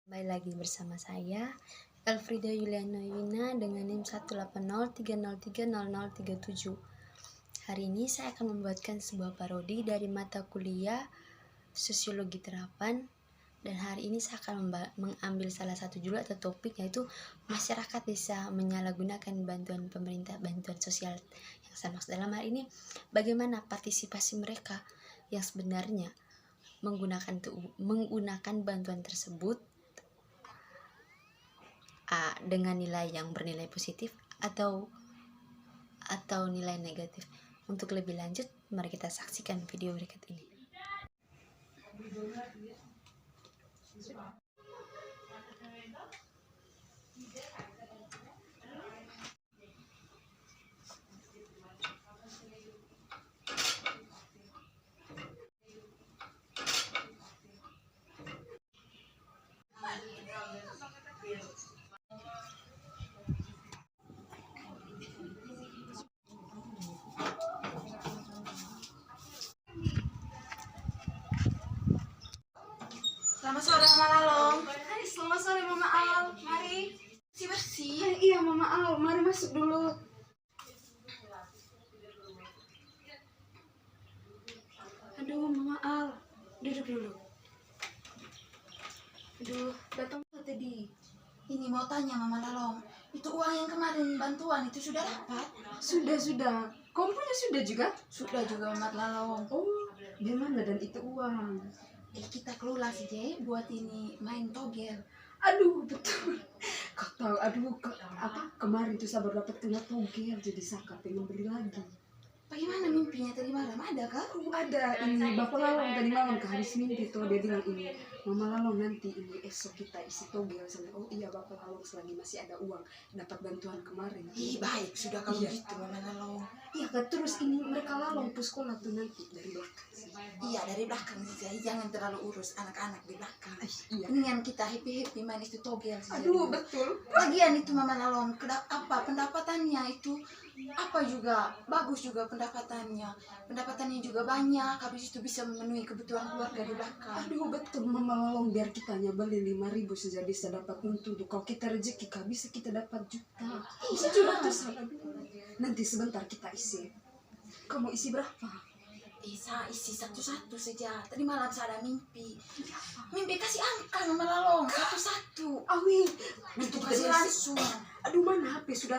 Kembali lagi bersama saya Elfrida Yuliana Yuna dengan NIM 180303037. Hari ini saya akan membuatkan sebuah parodi dari mata kuliah Sosiologi Terapan. Dan hari ini saya akan mengambil salah satu judul atau topik, yaitu masyarakat bisa menyalahgunakan bantuan pemerintah, bantuan sosial yang saya maksud dalam hal ini bagaimana partisipasi mereka yang sebenarnya menggunakan bantuan tersebut dengan nilai yang bernilai positif atau nilai negatif. Untuk lebih lanjut, mari kita saksikan video berikut ini. Selamat sore Mama Lalong. Hai, selamat sore Mama Al. Mari. Bersih. Iya Mama Al, mari masuk dulu. Aduh Mama Al, duduk dulu. Aduh, datang tadi. Ini mau tanya Mama Lalong, itu uang yang kemarin bantuan itu sudah dapat? Sudah. Kompunya sudah juga? Sudah juga Mama Lalong. Oh, gimana dan itu uang? Kita kelola sih Je, buat ini main togel. Aduh, betul. Kau tahu, kemarin tuh saya baru dapat kena togel, jadi saya pengen beli lagi. Bagaimana mimpinya tadi malam? Ada kah? Ada ini Bapak Lalong tadi malam ke habis mimpi tuh, dia bilang ini Mama Lalong nanti ini esok kita isi togel sana. Oh iya Bapak Lalong, selagi masih ada uang dapat bantuan kemarin. Baik sudah kalau Iya. gitu Mama Lalong. Iya kan, terus ini mereka Lalong ke sekolah tuh nanti dari belakang. Iya dari belakang saja, jangan terlalu urus anak-anak di belakang. Iya. Mendingan kita happy main itu togel saja. Aduh betul. Lagian itu Mama Lalong, pendapatannya itu apa juga bagus juga pendapatannya juga banyak, habis itu bisa memenuhi kebutuhan keluarga di belakang. Aduh betul Mama Lalong, biar kita beli 5.000 saja bisa dapat untung tuh. Kalau kita rezeki kan bisa kita dapat juta. Bisa juga tuh salah. Nanti sebentar kita isi. Kamu isi berapa? Saya isi satu-satu saja. Tadi malam saya ada mimpi kasih angka Mama Lalong satu-satu. Awi, Itu kasih langsung. Aduh mana HP sudah.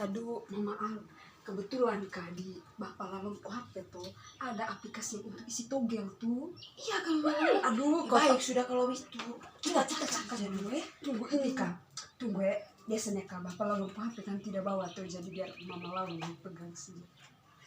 Aduh Mama Al, kebetulan Kak di Bapak Lalong HP tuh ada aplikasi untuk isi togel tuh. Iya kan Mama Lalong. Aduh, Baik sudah kalau itu. Kita cek aja dulu ya. Tunggu ini Kak, tunggu ya. Biasanya Kak Bapak Lalong HP kan tidak bawa tuh, jadi biar Mama Lalong yang pegang sih.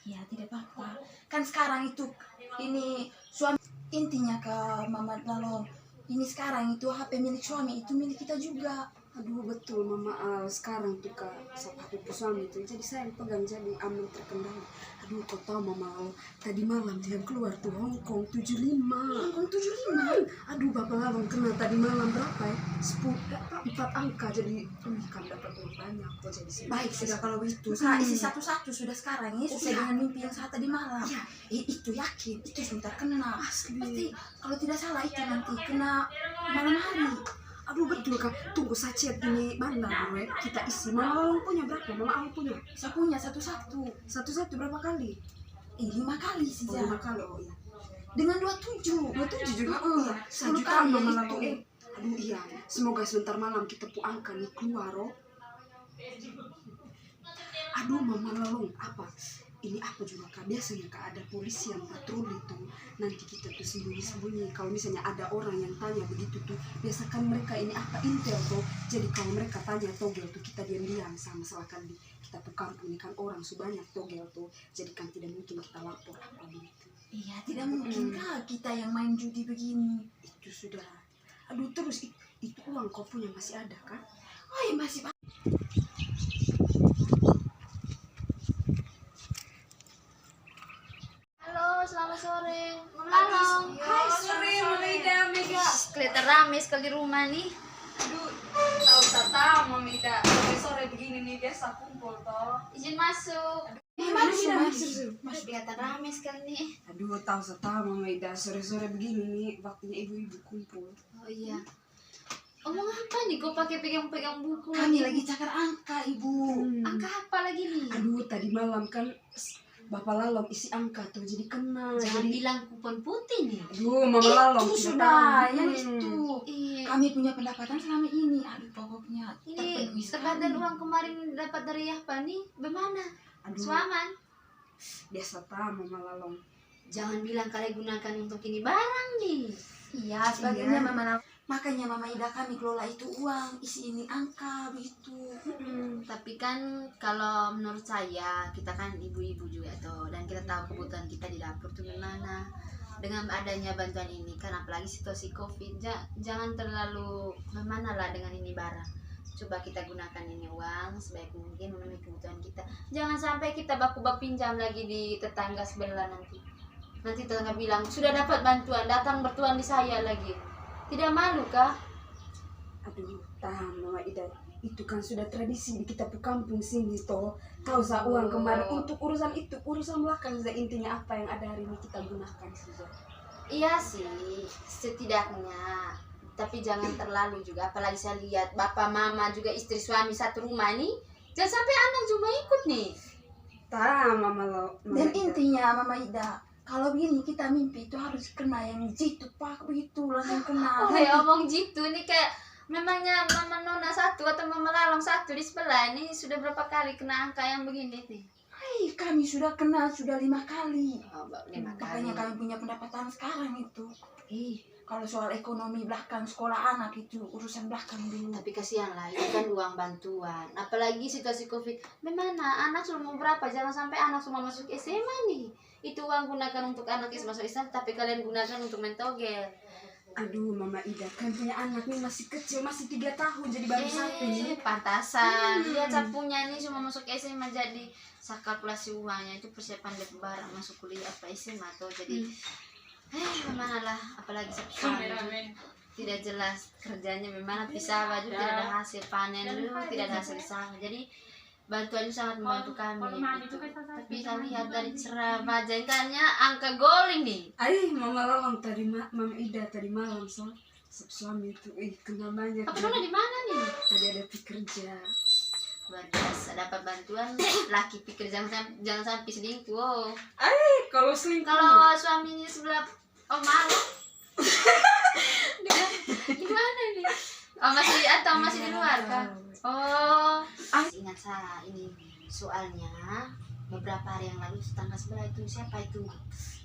Ya tidak apa-apa. Kan sekarang itu ini suami, intinya ke Mama Lalong. Ini sekarang itu HP milik suami, itu milik kita juga. Aduh betul Mama Al, sekarang tuh Kak HP suami tuh, jadi saya yang pegang, jadi aman terkendali. Aduh kau tahu Mama Al, tadi malam dia keluar tuh Hongkong 75. Hongkong 75. Aduh Bapak Lalong kena tadi malam berapa ya? 4 angka, jadi kan dapat uang banyak kok jadi sih. Baik sudah kalau begitu. Saya isi satu-satu sudah sekarang ini sesuai dengan mimpi yang saya tadi malam. Iya. Itu yakin, itu sebentar kena. Asli. Pasti kalau tidak salah itu nanti kena malam hari. Aduh betul Kak, tunggu saya chat ini bandar dulu ya. Kita isi. Mama Lalong punya berapa? Mama Al punya? Saya punya satu-satu. Satu-satu berapa kali? 5 kali Oh, saja. 5 kali, oh iya. Dengan 27. 27 juga? Iya. 1 10 juta kali Mama itu. Lalong. Aduh iya, semoga sebentar malam kita angka nih keluar oh. Aduh Mama Lalong, ini apa juga Kak, biasanya Kak ada polisi yang patroli tuh, nanti kita tuh sembunyi-sembunyi. Kalau misalnya ada orang yang tanya begitu tuh, biasakan mereka ini intel tuh, jadi kalau mereka tanya togel tuh kita diam-diam. Misalkan kita tuh kampung ini kan orang sebanyak togel tuh, jadi kan tidak mungkin kita lapor apa begitu. Iya, tidak mungkin Kak kita yang main judi begini. Itu sudah. Aduh terus itu uang kau punya masih ada kan? Oh iya masih. Halo, selamat sore. Mama Lalong. Hai sore Mega. Kelihatan rame sekali di rumah nih. Aduh, tahu Mami sore begini nih biasa kumpul toh. Izin masuk. Mas. Kelihatan ramai sekali nih. Aduh, tahu Mama Ida, sore-sore begini nih waktunya ibu-ibu kumpul. Oh iya. Omong apa nih? Kau pakai pegang-pegang buku Kami lagi cakar angka, Ibu. Angka apa lagi nih? Aduh, tadi malam kan Bapak Lalong isi angka tuh jadi kena. Jangan Jadi, bilang kupon putih nih. aduh, Mama Lalong Itu tidak sudah, tahu. yang itu. Iya. Kami punya pendapatan selama ini. Aduh, pokoknya Ini terpenuhi sekali. sebadan uang kemarin dapat dari Yahpa nih, bagaimana? Aduh, Suaman. biasa tahu Mama Lalong. Jangan bilang kalian gunakan untuk ini barang nih. Iya, sebagainya makanya Mama Ida kami kelola itu uang, isi ini angka begitu. Tapi kan kalau menurut saya, kita kan ibu-ibu juga tuh, dan kita tahu kebutuhan kita di dapur tuh gimana. Dengan adanya bantuan ini kan, apalagi situasi COVID, jangan terlalu gimana lah dengan ini barang. Coba kita gunakan ini uang sebaik mungkin memenuhi kebutuhan kita. Jangan sampai kita baku-baku pinjam lagi di tetangga sebelah nanti. Nanti tetangga bilang, sudah dapat bantuan, datang bertuan di saya lagi. Tidak malu kah? Aduh, tahan Mama Ida. Itu kan sudah tradisi di kita kampung sini toh. Tahu sa uang kemarin untuk urusan itu, urusan belakang saja, intinya apa yang ada hari ini kita gunakan saja. Iya sih, setidaknya. Tapi jangan terlalu juga. Apalagi saya lihat bapak, mama, juga istri suami satu rumah nih. Jangan sampai anak cuma ikut nih. Tahan Mama Lalong. Dan intinya Mama Ida, kalau begini kita mimpi itu harus kena yang jitu pak begitu langsung kena. Oh ya omong gitu nih kayak memangnya mama Nona satu atau mama Lalong satu di sebelah ini sudah berapa kali kena angka yang begini nih? Hai, kami sudah kena sudah 5 kali. Oh, 5 kali. Makanya kami punya pendapatan sekarang itu. Ih, Kalau soal ekonomi belakang sekolah anak itu urusan belakang dulu. tapi kasihan lah, itu kan uang bantuan. Apalagi situasi COVID. Bagaimana? Anak sudah mau berapa? Jangan sampai anak semua masuk SMA nih. Itu uang gunakan untuk anak yang masuk SMA, tapi kalian gunakan untuk main togel. Aduh, Mama Ida, kan punya anak nih masih kecil, masih 3 tahun, jadi baru satu nih. Pantasan. Lihat sapunya nih cuma masuk SMA, jadi kalkulasi uangnya itu persiapan lebaran masuk kuliah apa SMA atau jadi gimana lah, apalagi suami tidak jelas kerjanya memang pisah baju, tidak ada hasil panen dulu, tidak ada hasil sawah. Jadi bantuan itu sangat membantu kami gitu. Tapi kami lihat dari cerah bajakannya angka goling nih. Mama Lalong tadi Mama Ida tadi malam suami itu kenal banyak. Apa Nona di mana nih? Tadi ada kerja. Luar biasa, dapat bantuan laki pikir jangan sampai selingkuh. Oh. Kalau selingkuh. Kalau suaminya sebelah malu. Gimana nih? Oh masih di luar kah? Oh, ingat saya ini soalnya beberapa hari yang lalu tetangga sebelah itu siapa itu?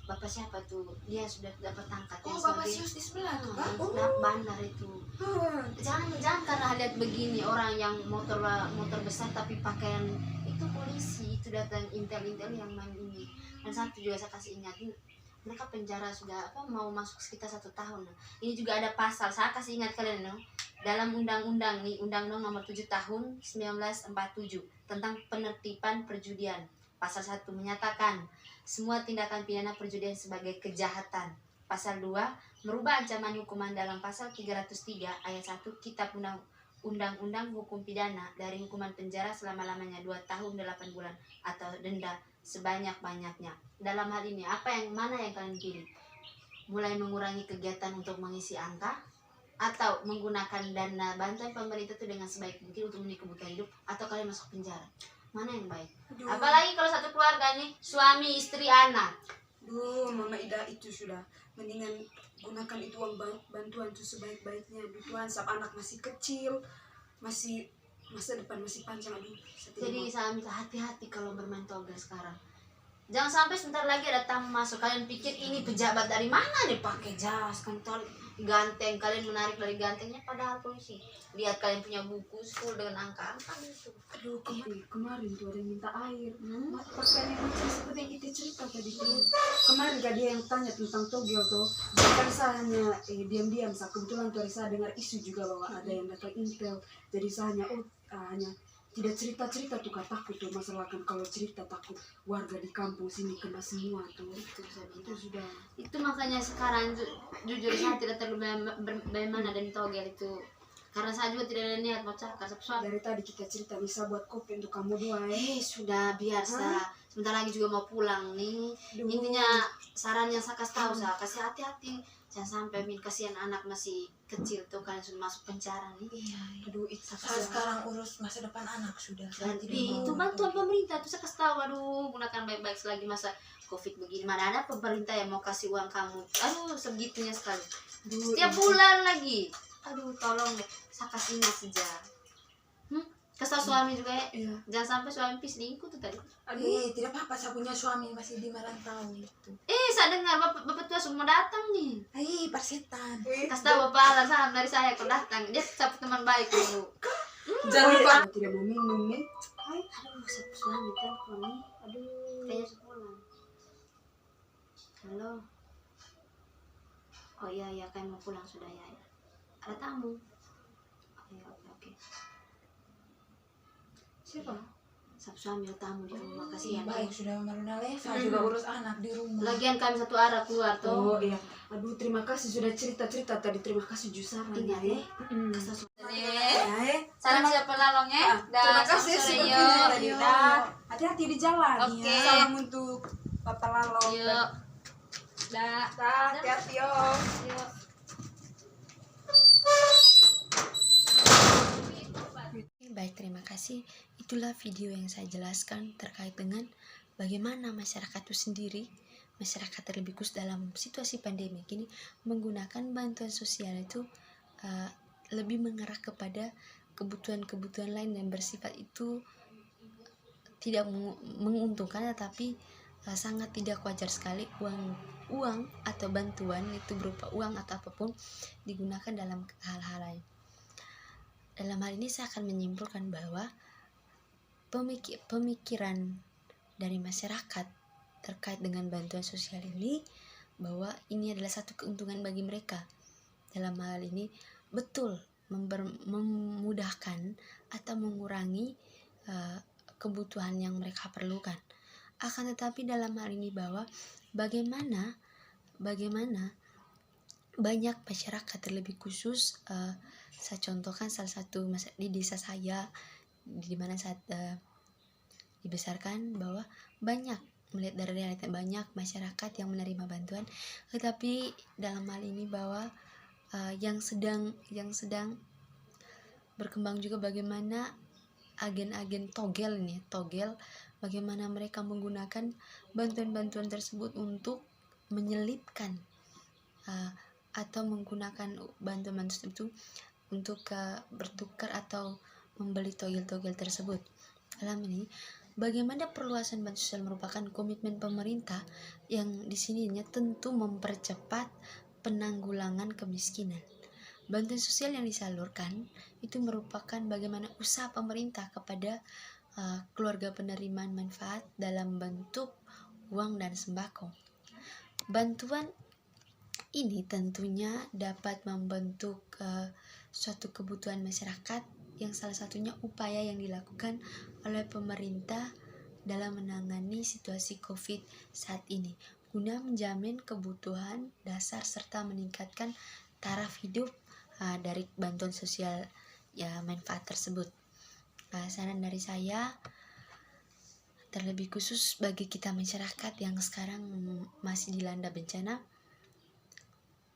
Bapak siapa tuh? Dia sudah dapat tangkat yang Bapak sebagai Sius di sebelah tuh Pak. bandar itu. Jangan karena lihat begini orang yang motor besar tapi pakaian itu polisi, itu datang intel yang main ini. Dan satu juga saya kasih ingatin, mereka penjara sudah mau masuk sekitar 1 tahun. Ini juga ada pasal, saya kasih ingat kalian no? Dalam undang-undang nih, Undang-Undang Nomor 7 Tahun 1947 tentang penertiban perjudian. Pasal 1 menyatakan semua tindakan pidana perjudian sebagai kejahatan. Pasal 2 merubah ancaman hukuman dalam pasal 303 ayat 1 Kitab Undang-Undang Hukum Pidana dari hukuman penjara selama-lamanya 2 tahun 8 bulan atau denda sebanyak-banyaknya. Dalam hal ini mana yang kalian pilih? Mulai mengurangi kegiatan untuk mengisi angka atau menggunakan dana bantuan pemerintah itu dengan sebaik mungkin untuk memenuhi kebutuhan hidup, atau kalian masuk penjara? Mana yang baik? Apalagi kalau satu keluarga nih, suami, istri, anak. Mama Ida itu sudah mendingan gunakan itu uang bantuan itu sebaik-baiknya. Tuhan, saat anak masih kecil, masih masa depan masih panjang. Jadi saya minta hati-hati kalau bermain togel sekarang. Jangan sampai sebentar lagi ada tamu masuk, kalian pikir ini pejabat dari mana nih pakai jas kentol ganteng, kalian menarik dari gantengnya padahal polisi. Lihat kalian punya buku full dengan angka-angka gitu. Aduh, kemarin tuh ada yang minta air. Pakaian yang lucu seperti yang kita cerita tadi tuh. Kemarin gak dia yang tanya tentang togel tuh. Bukan saya hanya diam-diam, kebetulan tuh saya dengar isu juga bahwa ada yang datang intel. Jadi saya hanya tidak cerita tuh takut tuh masalah kan, kalau cerita takut warga di kampung sini kena semua tuh. Itu sudah. Itu makanya sekarang jujur saya tidak terlalu bagaimana dan togel itu, karena saya juga tidak ada niat mau cakap sesuatu. Dari tadi kita cerita bisa buat kopi untuk kamu dua sudah biasa. sebentar lagi juga mau pulang nih. Intinya saran yang saya kasih tahu, saya kasih hati-hati, jangan sampai kasihan anak masih kecil tuh kan sudah masuk penjara nih. Iya. Aduh, itu Saya sekarang urus masa depan anak sudah. Saya Dan tidak mau itu bantuan pemerintah tuh saya kasih tahu, aduh gunakan baik-baik selagi masa covid begini, mana ada pemerintah yang mau kasih uang kamu, aduh segitunya sekali. Setiap bulan lagi, aduh tolong deh, saya kasih ingat sejarah. Kesal suami juga ya, Iya. jangan sampai suami selingkuh tuh tadi. Tidak apa-apa, saya punya suami masih di merantau itu. Saya dengar bapak tua semua datang nih. Persetan. Kasih tahu bapak alasan dari saya kalau datang, dia tetap teman baik dulu. Jangan lupa. Tidak mau minum nih. Aduh, suami telepon nih, aduh, kayaknya sepulang. Halo. Oh iya, kayak mau pulang sudah ya. Ada tamu. Oh iya, oke. Siapa? Suami tamu di rumah, kasihan. Baik, sudah Marunale. Saya juga urus anak di rumah. Lagian kami satu arah keluar tuh. Oh iya. Aduh, terima kasih sudah cerita-cerita tadi. Terima kasih Jusara. Ingat ya. Kasih Salam siapa lalongnya? Terima kasih sepertinya tadi. Dah. Hati-hati di jalan. Oke. Salam untuk Bapak Lalong. Yuk. Dah. Dah, hati-hati yo. Yuk. Baik, terima kasih. Itulah video yang saya jelaskan terkait dengan bagaimana masyarakat itu sendiri, masyarakat terlebih khusus dalam situasi pandemi ini menggunakan bantuan sosial itu lebih mengarah kepada kebutuhan-kebutuhan lain yang bersifat itu tidak menguntungkan, tetapi sangat tidak wajar sekali uang atau bantuan itu berupa uang atau apapun digunakan dalam hal-hal lain. Dalam hal ini saya akan menyimpulkan bahwa pemikiran dari masyarakat terkait dengan bantuan sosial ini, bahwa ini adalah satu keuntungan bagi mereka. Dalam hal ini betul memudahkan atau mengurangi kebutuhan yang mereka perlukan. Akan tetapi dalam hal ini bahwa bagaimana banyak masyarakat terlebih khusus, saya contohkan salah satu di desa saya, di mana saat dibesarkan, bahwa banyak melihat dari realita banyak masyarakat yang menerima bantuan, tetapi dalam hal ini bahwa yang sedang berkembang juga bagaimana agen-agen togel bagaimana mereka menggunakan bantuan-bantuan tersebut untuk menyelipkan atau menggunakan bantuan itu untuk bertukar atau membeli togel-togel tersebut. Dalam ini, bagaimana perluasan bantuan sosial merupakan komitmen pemerintah yang di sininya tentu mempercepat penanggulangan kemiskinan. Bantuan sosial yang disalurkan itu merupakan bagaimana usaha pemerintah kepada keluarga penerima manfaat dalam bentuk uang dan sembako. Bantuan ini tentunya dapat membentuk suatu kebutuhan masyarakat, yang salah satunya upaya yang dilakukan oleh pemerintah dalam menangani situasi COVID saat ini, guna menjamin kebutuhan dasar serta meningkatkan taraf hidup dari bantuan sosial manfaat tersebut. Saran dari saya, terlebih khusus bagi kita masyarakat yang sekarang masih dilanda bencana,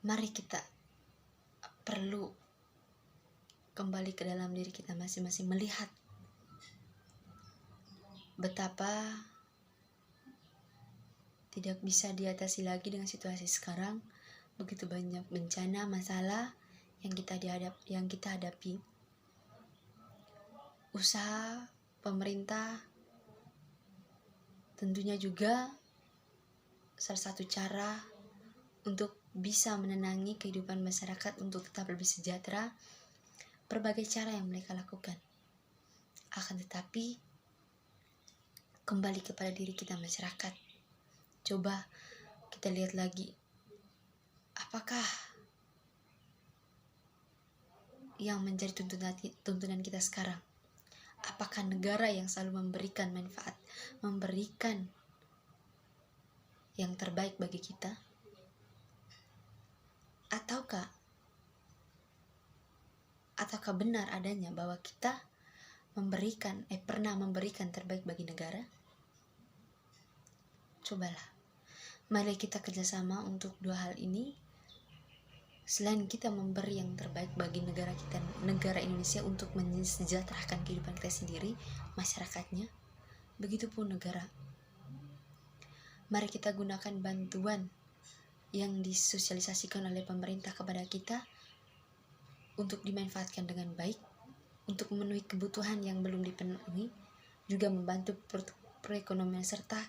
mari kita perlu kembali ke dalam diri kita masing-masing, melihat betapa tidak bisa diatasi lagi dengan situasi sekarang. Begitu banyak bencana, masalah yang kita hadapi. Usaha pemerintah tentunya juga salah satu cara untuk bisa menenangi kehidupan masyarakat untuk tetap lebih sejahtera. Berbagai cara yang mereka lakukan. Akan tetapi kembali kepada diri kita masyarakat. Coba kita lihat lagi, apakah yang menjadi tuntunan kita sekarang? Apakah negara yang selalu memberikan manfaat, memberikan yang terbaik bagi kita? Ataukah benar adanya bahwa kita pernah memberikan terbaik bagi negara? Cobalah, mari kita kerjasama untuk dua hal ini. Selain kita memberi yang terbaik bagi negara kita, negara Indonesia, untuk mensejahterakan kehidupan kita sendiri, masyarakatnya, begitupun negara. Mari kita gunakan bantuan yang disosialisasikan oleh pemerintah kepada kita untuk dimanfaatkan dengan baik, untuk memenuhi kebutuhan yang belum dipenuhi, juga membantu perekonomian serta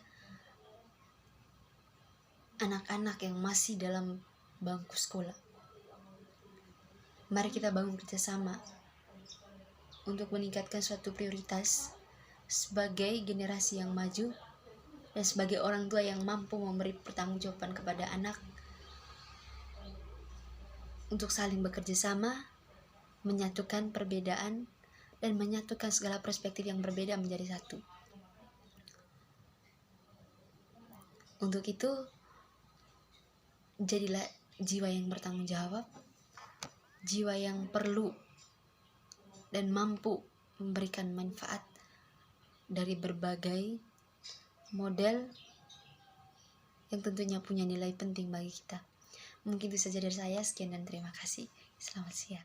anak-anak yang masih dalam bangku sekolah. Mari kita bangun kerjasama untuk meningkatkan suatu prioritas sebagai generasi yang maju dan sebagai orang tua yang mampu memberi pertanggungjawaban kepada anak, untuk saling bekerja sama, menyatukan perbedaan, dan menyatukan segala perspektif yang berbeda menjadi satu. Untuk itu, jadilah jiwa yang bertanggung jawab, jiwa yang perlu dan mampu memberikan manfaat dari berbagai model yang tentunya punya nilai penting bagi kita. Mungkin itu saja dari saya. Sekian dan terima kasih. Selamat siang.